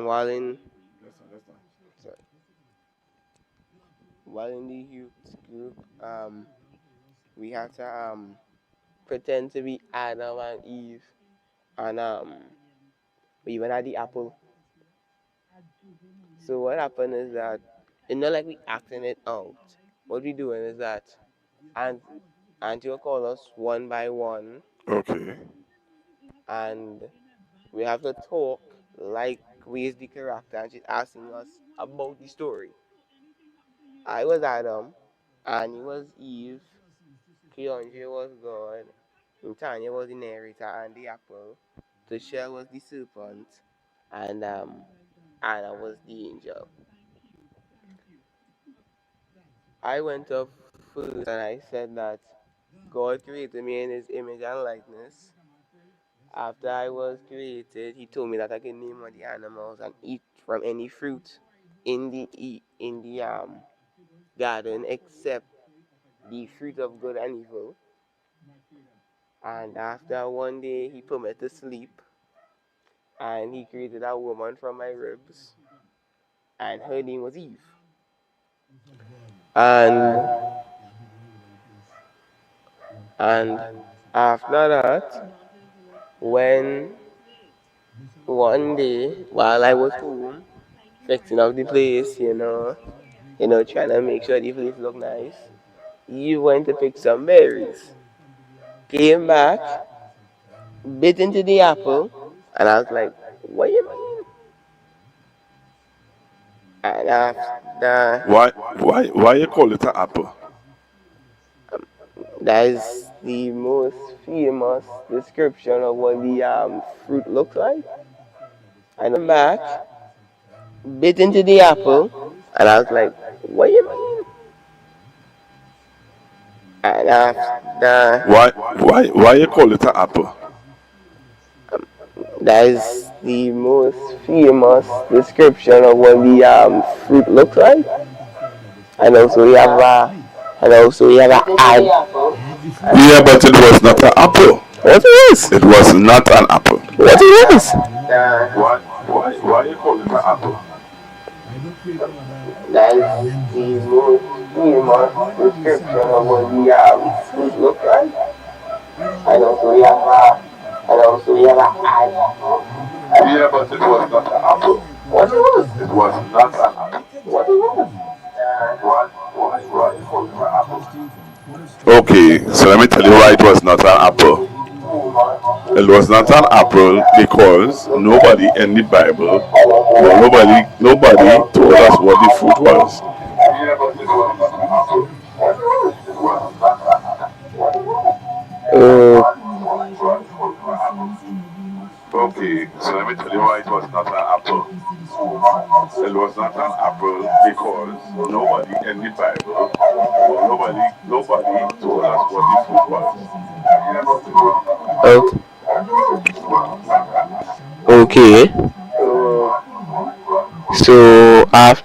while in sorry, while in the youth group, we had to pretend to be Adam and Eve, and we went at the apple. So what happened is that it's not like we acting it out. What we doing is that and Auntie will call us one by one, Okay. and we have to talk like we is the character, and she's asking us about the story. I was Adam, Annie was Eve, Keandre was God, and Tanya was the narrator and the apple, Tushel was the serpent, and Anna was the angel. I went up first and I said that God created me in his image and likeness. After I was created, he told me that I can name all the animals and eat from any fruit in the garden except the fruit of good and evil. And after one day, he put me to sleep, and he created a woman from my ribs, and her name was Eve. And and after that, when one day while I was home fixing up the place, trying to make sure the place look nice, Eve went to pick some berries, came back, bit into the apple, and I was like, "What you mean?" And after Why you call it an apple? that is the most famous description of what the fruit looks like. And I back, bit into the apple, and I was like, "What you mean?" And after Why you call it an apple? that is the most famous description of what the fruit looks like. And also we have a ad. Yeah, but it was not an apple. What it is? It was not an apple. What it is? Why you call it an apple? That is the most famous description of what the fruit looks like. And also we have a ad. Yeah, but it was not an apple. What it was? It was not an apple. What it was? Why you call it an apple? Okay, so let me tell you why it was not an apple. It was not an apple because nobody in the Bible, or nobody told us what the fruit was. Uh, Okay, so let me tell you why it was not an apple. It was not an apple because nobody in the Bible, or nobody told us what the fruit was. okay. Okay. So after